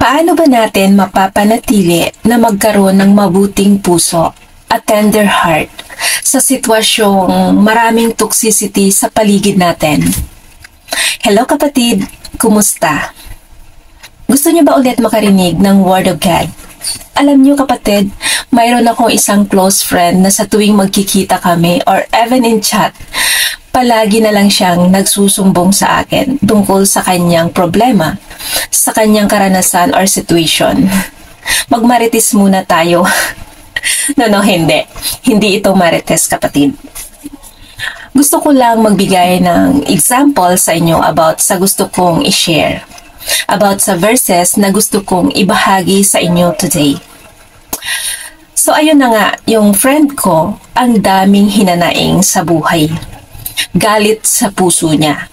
Paano ba natin mapapanatili na magkaroon ng mabuting puso at tender heart sa sitwasyong maraming toxicity sa paligid natin? Hello kapatid, kumusta? Gusto niyo ba ulit makarinig ng Word of God? Alam niyo kapatid, mayroon akong isang close friend na sa tuwing magkikita kami or even in chat, palagi na lang siyang nagsusumbong sa akin tungkol sa kanyang problema, sa kanyang karanasan or situation. Magmarites muna tayo. No, hindi. Hindi ito marites kapatid. Gusto ko lang magbigay ng example sa inyo about sa gusto kong i-share. About sa verses na gusto kong ibahagi sa inyo today. So ayun na nga, yung friend ko, ang daming hinanaing sa buhay. Galit sa puso niya.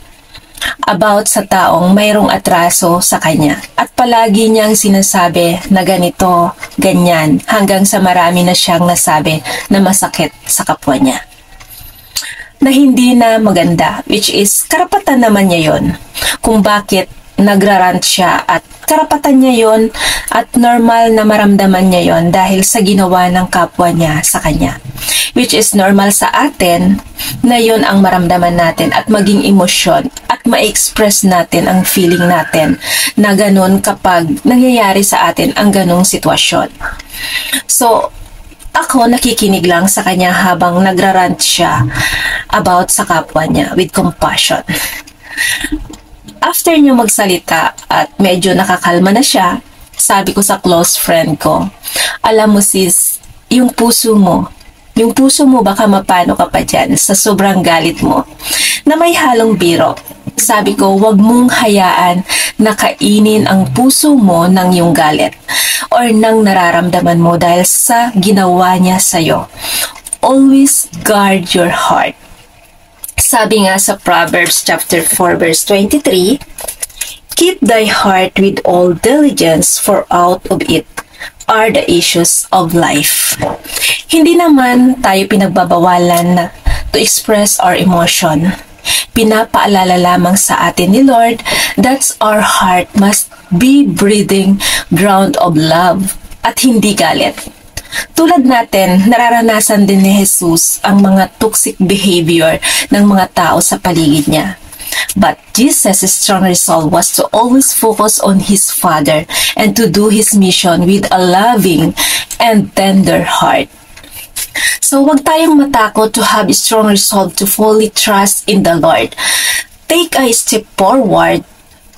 About sa taong mayroong atraso sa kanya. At palagi niyang sinasabi na ganito, ganyan, hanggang sa marami na siyang nasabi na masakit sa kapwa niya. Na hindi na maganda, which is karapatan naman niya yon kung bakit nagrarant siya at karapatan niya yon at normal na maramdaman niya yon dahil sa ginawa ng kapwa niya sa kanya. Which is normal sa atin na yon ang maramdaman natin at maging emosyon at ma-express natin ang feeling natin na ganun kapag nangyayari sa atin ang ganung sitwasyon. So, ako nakikinig lang sa kanya habang nagrarant siya about sa kapwa niya with compassion. After niya magsalita at medyo nakakalma na siya, sabi ko sa close friend ko, alam mo sis, yung puso mo baka mapano ka pa dyan sa sobrang galit mo na may halong biro. Sabi ko, wag mong hayaan na kainin ang puso mo ng iyong galit or ng nararamdaman mo dahil sa ginawa niya sa'yo. Always guard your heart. Sabi nga sa Proverbs chapter 4 verse 23, keep thy heart with all diligence, for out of it are the issues of life. Hindi naman tayo pinagbabawalan na to express our emotion. Pinapaalala lamang sa atin ni Lord that our heart must be breathing ground of love at hindi galit. Tulad natin, nararanasan din ni Jesus ang mga toxic behavior ng mga tao sa paligid niya. But Jesus' strong resolve was to always focus on His Father and to do His mission with a loving and tender heart. So huwag tayong matakot to have a strong resolve to fully trust in the Lord. Take a step forward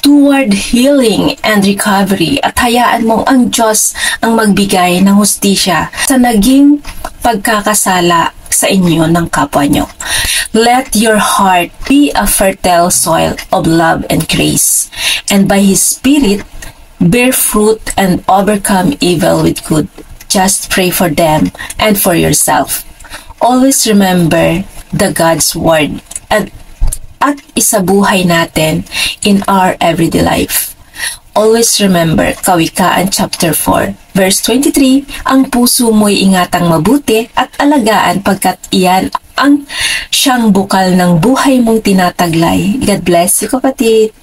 toward healing and recovery at hayaan mong ang Diyos ang magbigay ng hustisya sa naging pagkakasala sa inyo ng kapwa nyo. Let your heart be a fertile soil of love and grace, and by His Spirit, bear fruit and overcome evil with good. Just pray for them and for yourself. Always remember the God's Word at isabuhay natin in our everyday life. Always remember, Kawikaan chapter 4, verse 23, ang puso mo'y ingatang mabuti at alagaan pagkat iyan ang siyang bukal ng buhay mong tinataglay. God bless you kapatid.